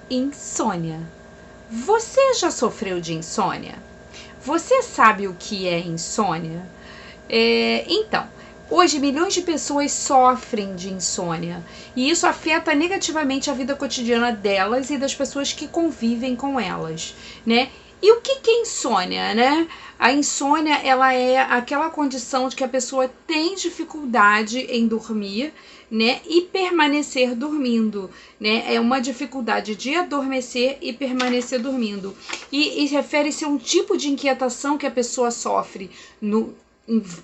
insônia. Você já sofreu de insônia? Você sabe o que é insônia? Então, hoje milhões de pessoas sofrem de insônia e isso afeta negativamente a vida cotidiana delas e das pessoas que convivem com elas, né? E o que é insônia, né? A insônia, ela é aquela condição de que a pessoa tem dificuldade em dormir, né, e permanecer dormindo, né? É uma dificuldade de adormecer e permanecer dormindo. E refere-se a um tipo de inquietação que a pessoa sofre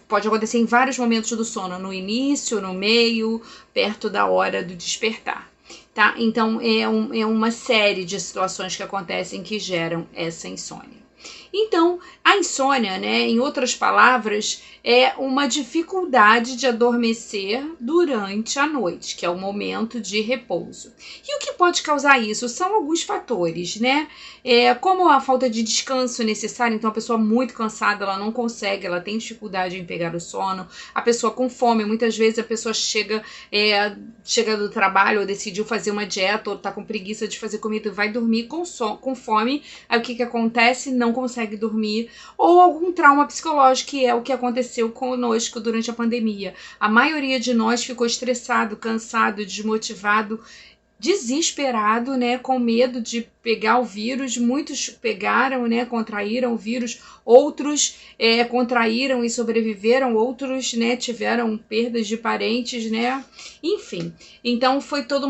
pode acontecer em vários momentos do sono, no início, no meio, perto da hora do despertar. Tá? Então, é uma série de situações que acontecem que geram essa insônia. Então, a insônia, né, em outras palavras, é uma dificuldade de adormecer durante a noite, que é o momento de repouso. E o que pode causar isso? São alguns fatores, né? Como a falta de descanso necessário, então a pessoa muito cansada, ela não consegue, ela tem dificuldade em pegar o sono. A pessoa com fome, muitas vezes a pessoa chega do trabalho ou decidiu fazer uma dieta ou tá com preguiça de fazer comida e vai dormir com fome. Aí o que acontece? Não consegue dormir, ou algum trauma psicológico, que é o que aconteceu conosco durante a pandemia. A maioria de nós ficou estressado, cansado, desmotivado, desesperado, né, com medo de pegar o vírus. Muitos pegaram, né, contraíram o vírus, outros contraíram e sobreviveram, outros, né, tiveram perdas de parentes, né, enfim. Então foi toda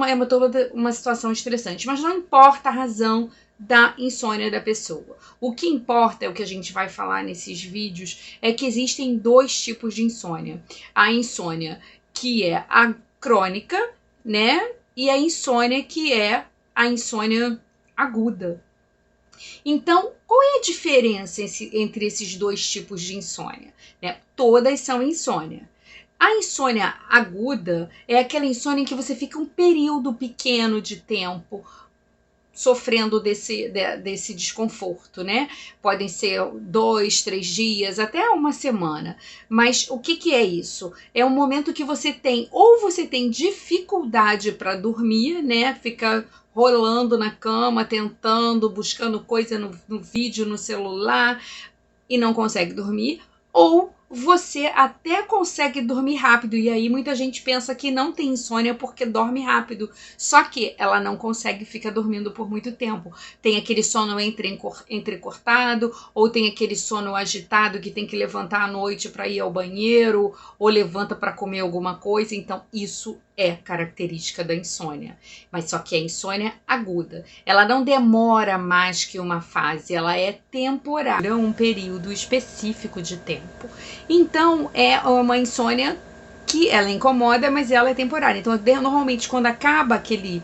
uma situação estressante, mas não importa a razão da insônia da pessoa. O que importa, é o que a gente vai falar nesses vídeos, é que existem dois tipos de insônia. A insônia que é a crônica, né? E a insônia que é a insônia aguda. Então, qual é a diferença entre esses dois tipos de insônia? Todas são insônia. A insônia aguda é aquela insônia em que você fica um período pequeno de tempo sofrendo desse desconforto, né? Podem ser 2, 3 dias, até uma semana. Mas o que é isso? É um momento que você tem dificuldade para dormir, né? Fica rolando na cama, tentando, buscando coisa no vídeo, no celular e não consegue dormir, ou você até consegue dormir rápido, e aí muita gente pensa que não tem insônia porque dorme rápido, só que ela não consegue ficar dormindo por muito tempo. Tem aquele sono entrecortado, ou tem aquele sono agitado que tem que levantar à noite para ir ao banheiro, ou levanta para comer alguma coisa. Então isso é característica da insônia, mas só que é insônia aguda. Ela não demora mais que uma fase, ela é temporária, um período específico de tempo. Então é uma insônia que ela incomoda, mas ela é temporária. Então, normalmente, quando acaba aquele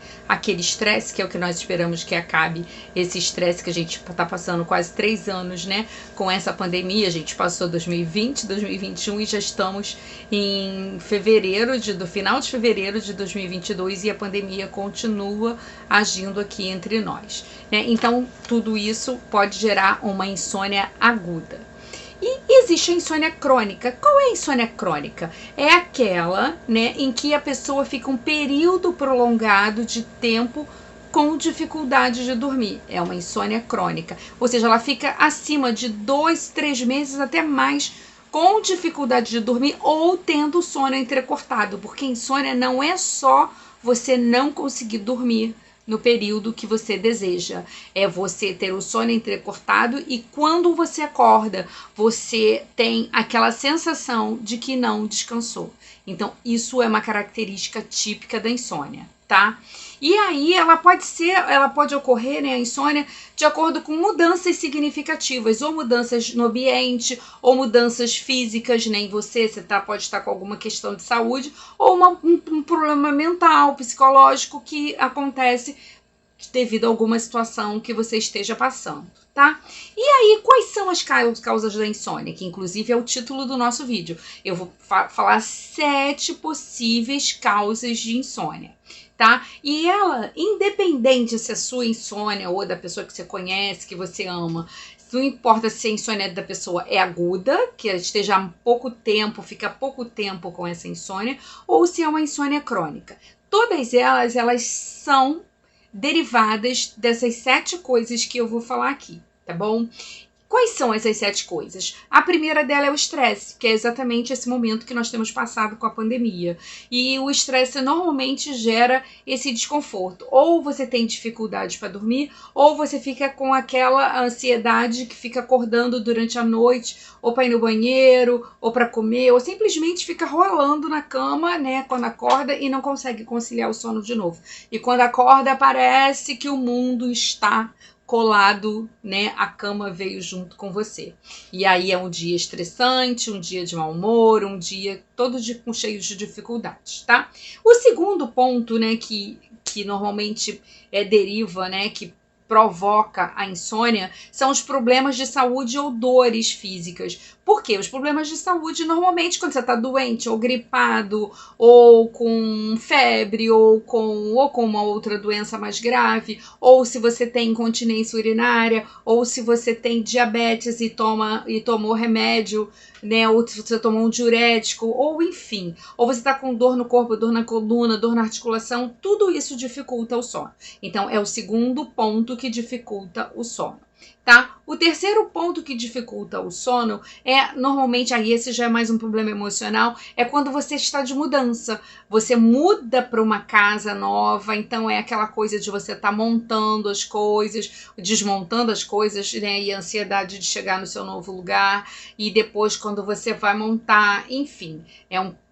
estresse, que é o que nós esperamos que acabe, esse estresse que a gente está passando quase 3 anos, né? Com essa pandemia, a gente passou 2020, 2021 e já estamos em do final de fevereiro de 2022 e a pandemia continua agindo aqui entre nós, né? Então, tudo isso pode gerar uma insônia aguda. E existe a insônia crônica. Qual é a insônia crônica? É aquela, né, em que a pessoa fica um período prolongado de tempo com dificuldade de dormir. É uma insônia crônica. Ou seja, ela fica acima de 2, 3 meses, até mais, com dificuldade de dormir ou tendo sono entrecortado. Porque insônia não é só você não conseguir dormir no período que você deseja. É você ter o sono entrecortado e quando você acorda, você tem aquela sensação de que não descansou. Então, isso é uma característica típica da insônia, tá? E aí ela pode ocorrer, né, a insônia, de acordo com mudanças significativas, ou mudanças no ambiente, ou mudanças físicas, né, em você pode estar com alguma questão de saúde, ou um problema mental, psicológico que acontece devido a alguma situação que você esteja passando, tá? E aí, quais são as causas da insônia? Que inclusive é o título do nosso vídeo. Eu vou falar 7 possíveis causas de insônia, tá? E ela, independente se a sua insônia ou da pessoa que você conhece, que você ama, não importa se a insônia da pessoa é aguda, que esteja há pouco tempo, fica pouco tempo com essa insônia, ou se é uma insônia crônica. Todas elas são derivadas dessas 7 coisas que eu vou falar aqui, tá bom? Quais são essas 7 coisas? A primeira dela é o estresse, que é exatamente esse momento que nós temos passado com a pandemia. E o estresse normalmente gera esse desconforto. Ou você tem dificuldade para dormir, ou você fica com aquela ansiedade que fica acordando durante a noite, ou para ir no banheiro, ou para comer, ou simplesmente fica rolando na cama, né, quando acorda e não consegue conciliar o sono de novo. E quando acorda, parece que o mundo está colado, né? A cama veio junto com você. E aí é um dia estressante, um dia de mau humor, um dia todo cheio de dificuldades, tá? O segundo ponto, né, que normalmente deriva, né, que provoca a insônia, são os problemas de saúde ou dores físicas. Por quê? Os problemas de saúde, normalmente, quando você está doente, ou gripado, ou com febre, ou com uma outra doença mais grave, ou se você tem incontinência urinária, ou se você tem diabetes e tomou remédio, né, ou se você tomou um diurético, ou enfim, ou você está com dor no corpo, dor na coluna, dor na articulação, tudo isso dificulta o sono. Então, é o segundo ponto que dificulta o sono, tá? O terceiro ponto que dificulta o sono normalmente, aí esse já é mais um problema emocional, é quando você está de mudança. Você muda para uma casa nova, então é aquela coisa de você estar montando as coisas, desmontando as coisas, né? E a ansiedade de chegar no seu novo lugar, e depois quando você vai montar, enfim,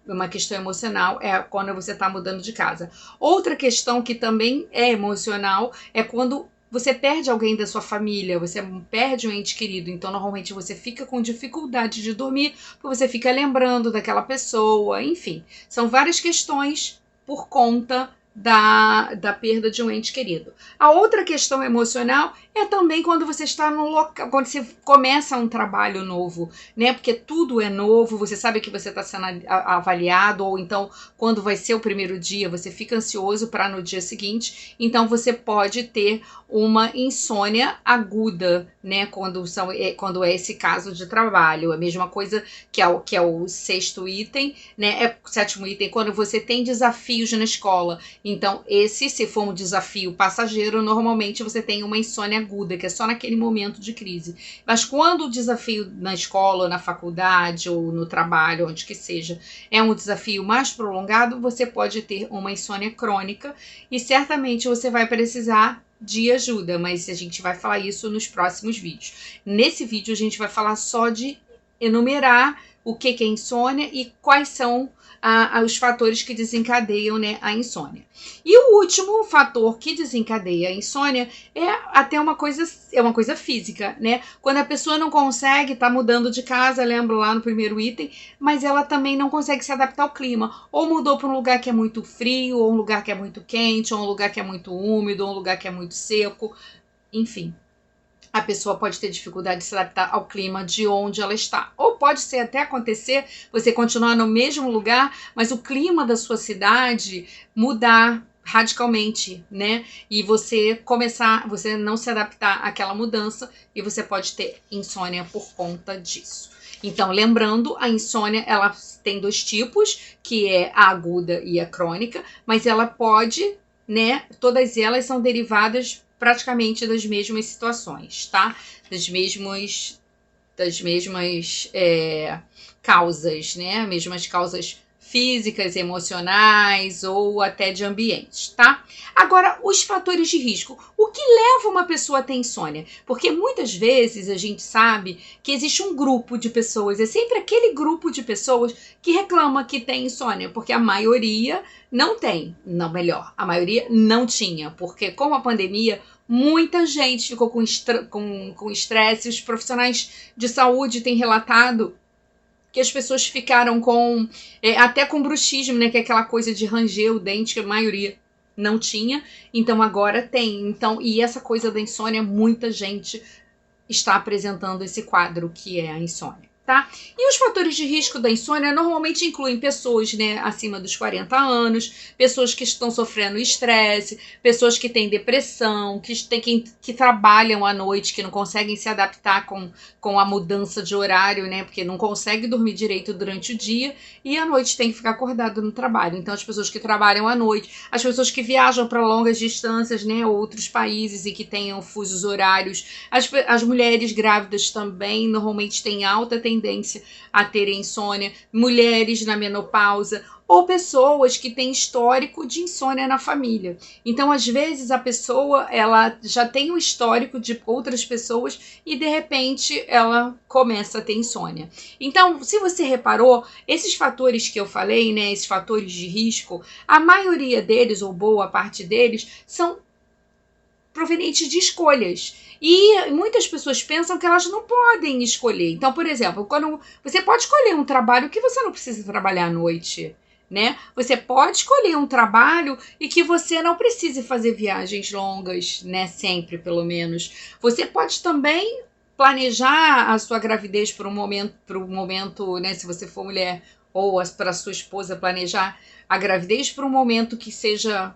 uma questão emocional, é quando você está mudando de casa. Outra questão que também é emocional é quando você perde alguém da sua família, você perde um ente querido, então normalmente você fica com dificuldade de dormir, porque você fica lembrando daquela pessoa, enfim. São várias questões por conta da perda de um ente querido. A outra questão emocional é também quando você está no local, quando você começa um trabalho novo, né? Porque tudo é novo, você sabe que você está sendo avaliado, ou então quando vai ser o primeiro dia, você fica ansioso para no dia seguinte, então você pode ter uma insônia aguda, né? Quando é esse caso de trabalho. A mesma coisa que é o sexto item, né? O sétimo item, quando você tem desafios na escola. Então, se for um desafio passageiro, normalmente você tem uma insônia aguda, que é só naquele momento de crise. Mas quando o desafio na escola, ou na faculdade, ou no trabalho, onde que seja, é um desafio mais prolongado, você pode ter uma insônia crônica e certamente você vai precisar de ajuda, mas a gente vai falar isso nos próximos vídeos. Nesse vídeo a gente vai falar só de enumerar o que é insônia e quais são os fatores que desencadeiam, né, a insônia. E o último fator que desencadeia a insônia é até uma coisa física, né? Quando a pessoa não consegue, tá mudando de casa, lembro lá no primeiro item, mas ela também não consegue se adaptar ao clima. Ou mudou para um lugar que é muito frio, ou um lugar que é muito quente, ou um lugar que é muito úmido, ou um lugar que é muito seco, enfim. A pessoa pode ter dificuldade de se adaptar ao clima de onde ela está. Ou pode ser até acontecer você continuar no mesmo lugar, mas o clima da sua cidade mudar radicalmente, né? E você não se adaptar àquela mudança e você pode ter insônia por conta disso. Então, lembrando, a insônia, ela tem 2 tipos, que é a aguda e a crônica, mas ela pode, né? Todas elas são derivadas praticamente das mesmas situações, tá? Das mesmas causas, né? Mesmas causas físicas, emocionais ou até de ambientes, tá? Agora, os fatores de risco. O que leva uma pessoa a ter insônia? Porque muitas vezes a gente sabe que existe um grupo de pessoas, é sempre aquele grupo de pessoas que reclama que tem insônia, porque a maioria não tem, não, melhor, a maioria não tinha, porque com a pandemia muita gente ficou com estresse, os profissionais de saúde têm relatado que as pessoas ficaram até com bruxismo, né, que é aquela coisa de ranger o dente, que a maioria não tinha, então agora tem. Então, e essa coisa da insônia, muita gente está apresentando esse quadro que é a insônia. tá? E os fatores de risco da insônia normalmente incluem pessoas, né, acima dos 40 anos, pessoas que estão sofrendo estresse, pessoas que têm depressão, que trabalham à noite, que não conseguem se adaptar com a mudança de horário, né, porque não consegue dormir direito durante o dia e à noite tem que ficar acordado no trabalho. Então, as pessoas que trabalham à noite, as pessoas que viajam para longas distâncias, né, outros países e que tenham fusos horários, as mulheres grávidas também normalmente têm alta tendência a terem insônia, mulheres na menopausa ou pessoas que têm histórico de insônia na família. Então, às vezes, a pessoa ela já tem um histórico de outras pessoas e, de repente, ela começa a ter insônia. Então, se você reparou, esses fatores que eu falei, né, esses fatores de risco, a maioria deles, ou boa parte deles, são provenientes de escolhas. E muitas pessoas pensam que elas não podem escolher. Então, por exemplo, quando você pode escolher um trabalho que você não precisa trabalhar à noite, né? Você pode escolher um trabalho e que você não precise fazer viagens longas, né? Sempre, pelo menos. Você pode também planejar a sua gravidez para um momento, né? Se você for mulher, ou para sua esposa planejar a gravidez para um momento que seja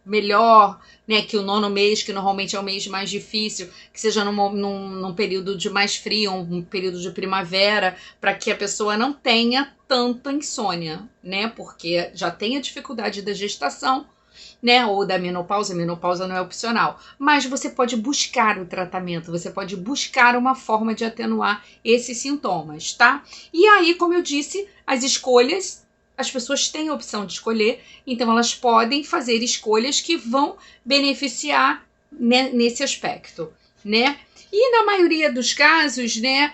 melhor, né, que o 9º mês, que normalmente é o mês mais difícil, que seja num período de mais frio, um período de primavera, para que a pessoa não tenha tanta insônia, né, porque já tem a dificuldade da gestação, né, ou da menopausa. A menopausa não é opcional, mas você pode buscar o tratamento, você pode buscar uma forma de atenuar esses sintomas, tá? E aí, como eu disse, as escolhas, as pessoas têm a opção de escolher, então elas podem fazer escolhas que vão beneficiar, né, nesse aspecto, né? E na maioria dos casos, né,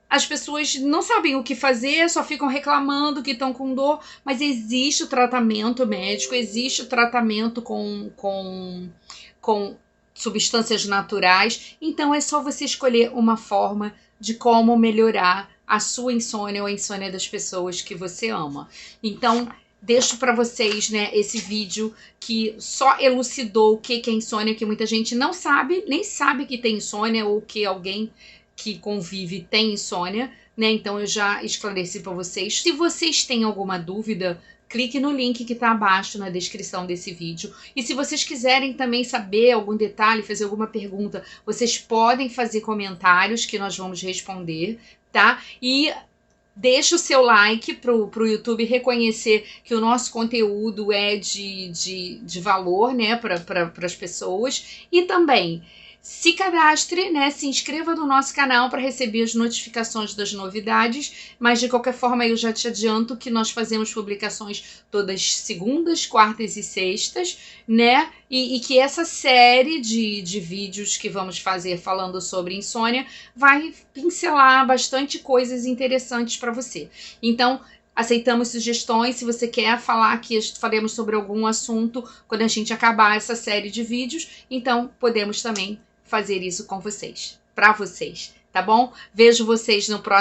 as pessoas não sabem o que fazer, só ficam reclamando que estão com dor, mas existe o tratamento médico, existe o tratamento com substâncias naturais, então é só você escolher uma forma de como melhorar a sua insônia ou a insônia das pessoas que você ama. Então, deixo para vocês, né, esse vídeo que só elucidou o que é insônia, que muita gente não sabe, nem sabe que tem insônia ou que alguém que convive tem insônia, né? Então eu já esclareci para vocês. Se vocês têm alguma dúvida, clique no link que está abaixo na descrição desse vídeo. E se vocês quiserem também saber algum detalhe, fazer alguma pergunta, vocês podem fazer comentários que nós vamos responder, tá? E deixa o seu like pro YouTube reconhecer que o nosso conteúdo é de valor, né, para as pessoas. E também se cadastre, né? Se inscreva no nosso canal para receber as notificações das novidades, mas de qualquer forma eu já te adianto que nós fazemos publicações todas segundas, quartas e sextas, né? E que essa série de vídeos que vamos fazer falando sobre insônia vai pincelar bastante coisas interessantes para você. Então, aceitamos sugestões. Se você quer falar que faremos sobre algum assunto quando a gente acabar essa série de vídeos, então podemos também fazer isso com vocês, para vocês, tá bom? Vejo vocês no próximo